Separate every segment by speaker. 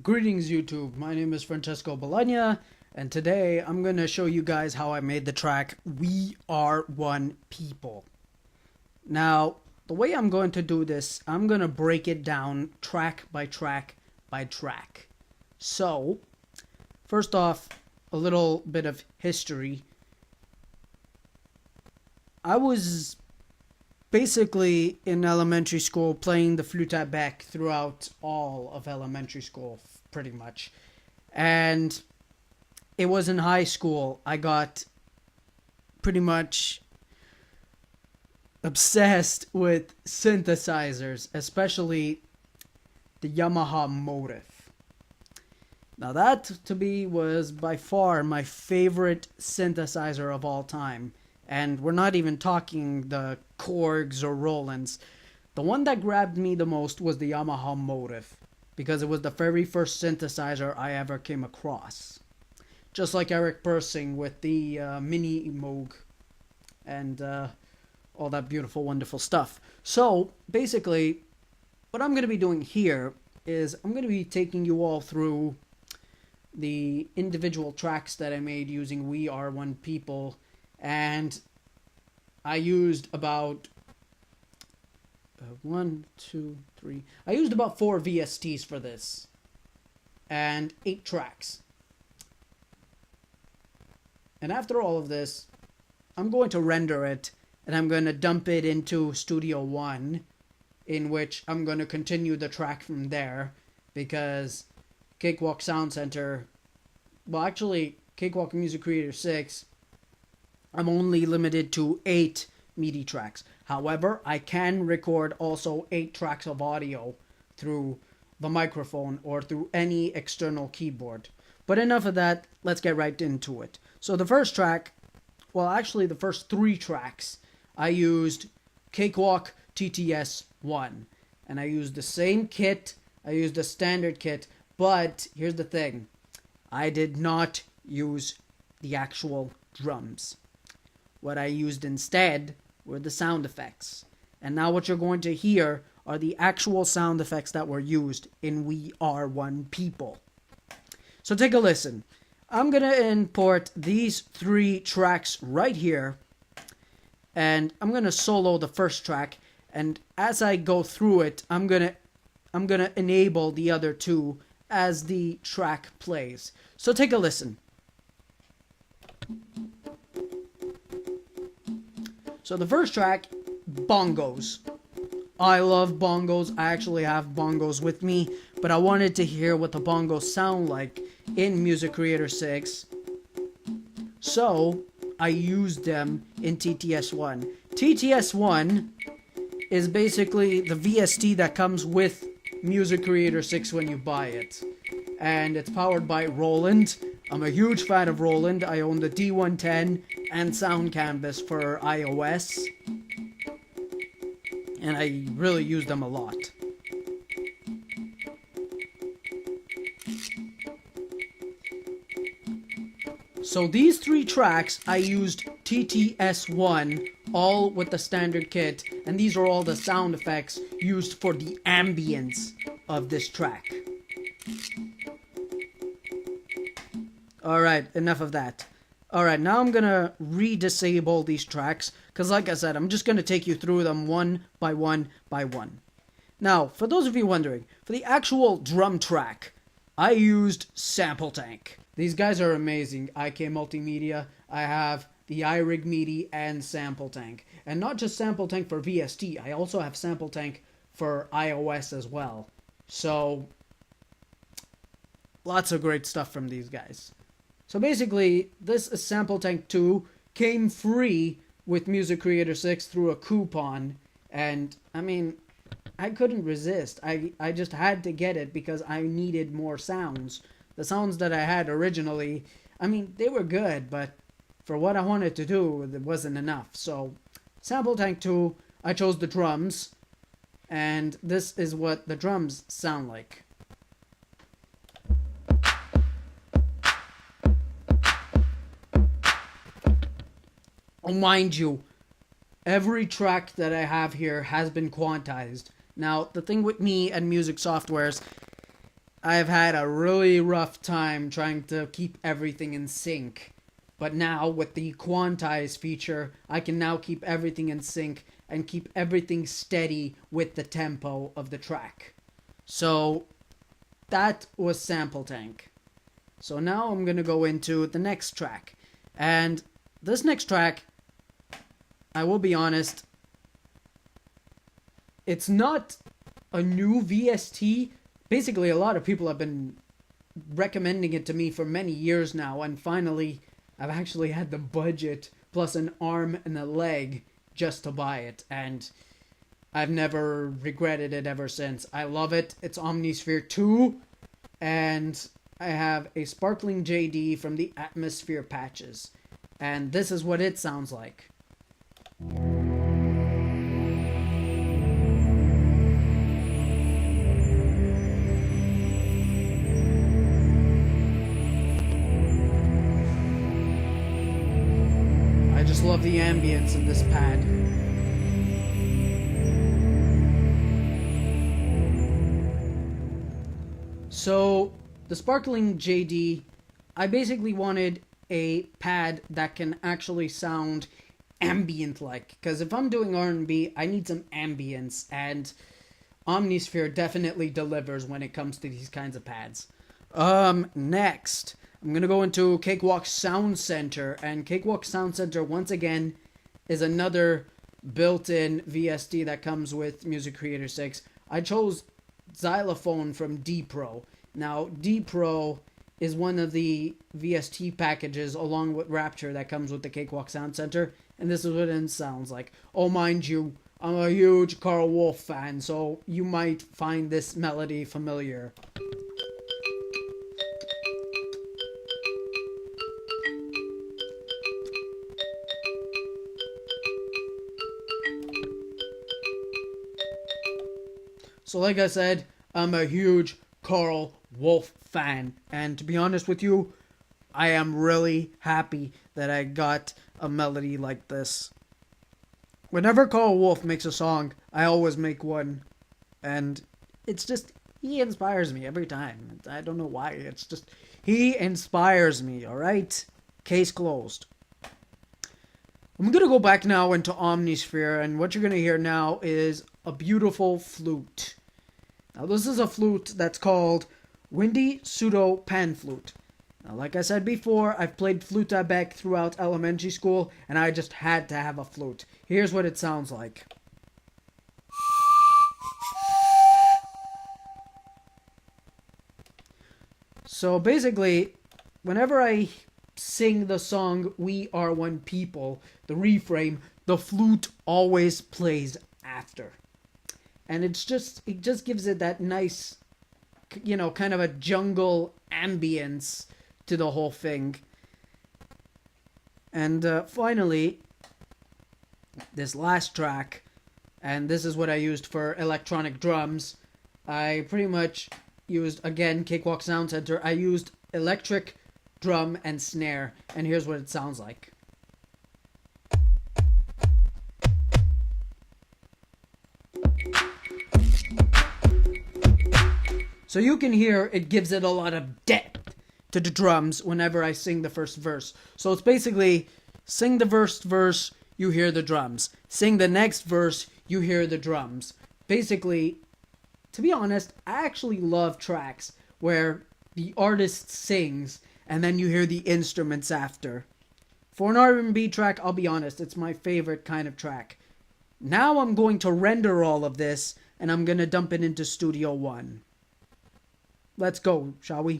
Speaker 1: Greetings YouTube, my name is Francesco Bologna, and today I'm going to show you guys how I made the track We Are One People. Now, the way I'm going to do this, I'm going to break it down track by track by track. So, first off, a little bit of history. I was basically in elementary school playing the flute à bec throughout all of elementary school, pretty much. And it was in high school I got pretty much obsessed with synthesizers, especially the Yamaha Motive. Now that to me was by far my favorite synthesizer of all time. And we're not even talking the Korgs or Rolands. The one that grabbed me the most was the Yamaha Motive, because it was the very first synthesizer I ever came across. Just like Eric Persing with the Mini Moog and all that beautiful, wonderful stuff. So, basically, what I'm going to be doing here is I'm going to be taking you all through the individual tracks that I made using We Are One People. And I used about I used about 4 VSTs for this, and 8 tracks. And after all of this, I'm going to render it, and I'm going to dump it into Studio One, in which I'm going to continue the track from there, because Cakewalk Sound Center, well actually Cakewalk Music Creator 6, I'm only limited to 8 MIDI tracks. However, I can record also 8 tracks of audio through the microphone or through any external keyboard. But enough of that, let's get right into it. So the first track, well actually the first 3 tracks, I used Cakewalk TTS-1. And I used the same kit, I used the standard kit, but here's the thing, I did not use the actual drums. What I used instead were the sound effects. And now what you're going to hear are the actual sound effects that were used in We Are One People. So take a listen. I'm going to import these 3 tracks right here. And I'm going to solo the first track. And as I go through it, I'm going to enable the other 2 as the track plays. So take a listen. So the first track, bongos. I love bongos. I actually have bongos with me, but I wanted to hear what the bongos sound like in Music Creator 6. So I used them in TTS-1. TTS-1 is basically the VST that comes with Music Creator 6 when you buy it. And it's powered by Roland. I'm a huge fan of Roland. I own the D110 and Sound Canvas for iOS. And I really use them a lot. So these 3 tracks, I used TTS-1, all with the standard kit. And these are all the sound effects used for the ambience of this track. Alright, enough of that. Alright, now I'm gonna re-disable these tracks, because like I said, I'm just gonna take you through them one by one by one. Now, for those of you wondering, for the actual drum track, I used Sample Tank. These guys are amazing. IK Multimedia. I have the iRig MIDI and Sample Tank. And not just Sample Tank for VST, I also have Sample Tank for iOS as well. So, lots of great stuff from these guys. So basically, this Sample Tank 2 came free with Music Creator 6 through a coupon. And, I mean, I couldn't resist. I just had to get it because I needed more sounds. The sounds that I had originally, I mean, they were good, but for what I wanted to do, it wasn't enough. So, Sample Tank 2, I chose the drums. And this is what the drums sound like. Oh, mind you, every track that I have here has been quantized. Now, the thing with me and music softwares, I've had a really rough time trying to keep everything in sync. But now, with the quantize feature, I can now keep everything in sync and keep everything steady with the tempo of the track. So, that was Sample Tank. So now I'm going to go into the next track. And this next track, I will be honest, it's not a new VST. Basically, a lot of people have been recommending it to me for many years now, and finally, I've actually had the budget plus an arm and a leg just to buy it, and I've never regretted it ever since. I love it. It's Omnisphere 2, and I have a sparkling JD from the Atmosphere patches, and this is what it sounds like. I just love the ambience in this pad. So, the Sparkling JD, I basically wanted a pad that can actually sound ambient-like. Because if I'm doing R&B, I need some ambience, and Omnisphere definitely delivers when it comes to these kinds of pads. Next, I'm going to go into Cakewalk Sound Center, and Cakewalk Sound Center, once again, is another built-in VST that comes with Music Creator 6. I chose Xylophone from D-Pro. Now, D-Pro is one of the VST packages along with Rapture that comes with the Cakewalk Sound Center, and this is what it sounds like. Oh, mind you, I'm a huge Carl Wolf fan, so you might find this melody familiar. So like I said, I'm a huge Carl Wolf fan, and to be honest with you, I am really happy that I got a melody like this. Whenever Carl Wolf makes a song, I always make one, and it's just, he inspires me every time. I don't know why, it's just, he inspires me, alright? Case closed. I'm gonna go back now into Omnisphere, and what you're gonna hear now is a beautiful flute. Now this is a flute that's called Windy Pseudo Pan Flute. Now like I said before, I've played flute à bec throughout elementary school, and I just had to have a flute. Here's what it sounds like. So basically, whenever I sing the song We Are One People, the refrain, the flute always plays after. And it just gives it that nice, you know, kind of a jungle ambience to the whole thing. And finally, this last track, and this is what I used for electronic drums. I pretty much used, again, Cakewalk Sound Center. I used electric drum and snare, and here's what it sounds like. So you can hear it gives it a lot of depth to the drums whenever I sing the first verse. So it's basically sing the first verse, you hear the drums. Sing the next verse, you hear the drums. Basically, to be honest, I actually love tracks where the artist sings and then you hear the instruments after. For an R&B track, I'll be honest, it's my favorite kind of track. Now I'm going to render all of this and I'm going to dump it into Studio One. Let's go, shall we?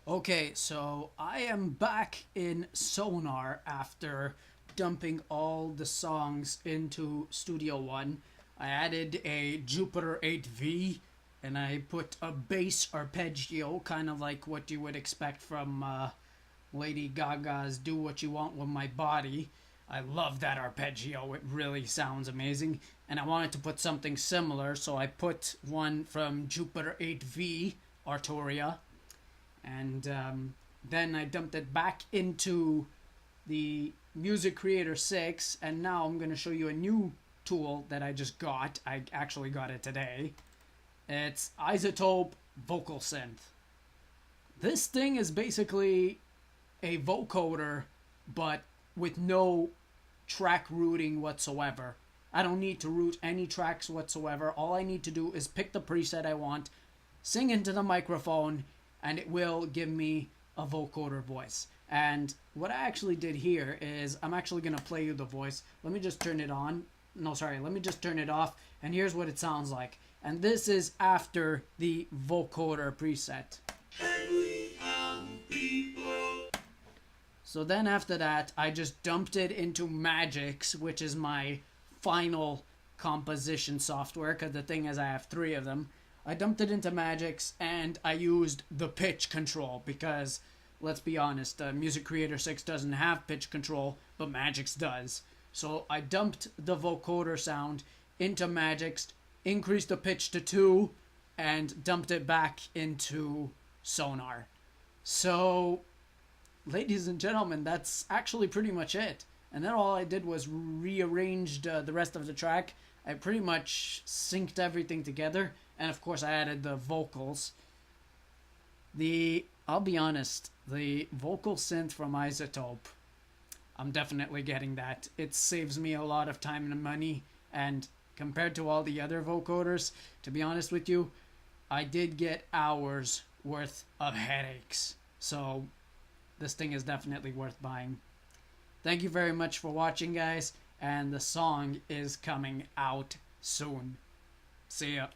Speaker 1: Okay, so I am back in Sonar after dumping all the songs into Studio One. I added a Jupiter 8V, and I put a bass arpeggio, kind of like what you would expect from Lady Gaga's Do What You Want With My Body. I love that arpeggio, it really sounds amazing. And I wanted to put something similar, so I put one from Jupiter 8V, Arturia. And then I dumped it back into the Music Creator 6, and now I'm going to show you a new tool that I just got. I actually got it today. It's Isotope vocal synth. This thing is basically a vocoder, but with no track routing whatsoever. I don't need to route any tracks whatsoever. All I need to do is pick the preset I want, sing into the microphone, and it will give me a vocoder voice. And what I actually did here is I'm actually going to play you the voice. Let me just turn it on. No, sorry. Let me just turn it off. And here's what it sounds like. And this is after the vocoder preset. So then after that, I just dumped it into Magix, which is my final composition software, because the thing is I have 3 of them. I dumped it into Magix, and I used the pitch control, because, let's be honest, Music Creator 6 doesn't have pitch control, but Magix does. So I dumped the vocoder sound into Magix, increased the pitch to 2, and dumped it back into Sonar. So, ladies and gentlemen, that's actually pretty much it. And then all I did was rearranged the rest of the track. I pretty much synced everything together. And of course I added the vocals. I'll be honest, the vocal synth from iZotope, I'm definitely getting that. It saves me a lot of time and money. And compared to all the other vocoders, to be honest with you, I did get hours worth of headaches. So this thing is definitely worth buying. Thank you very much for watching, guys, and the song is coming out soon. See ya.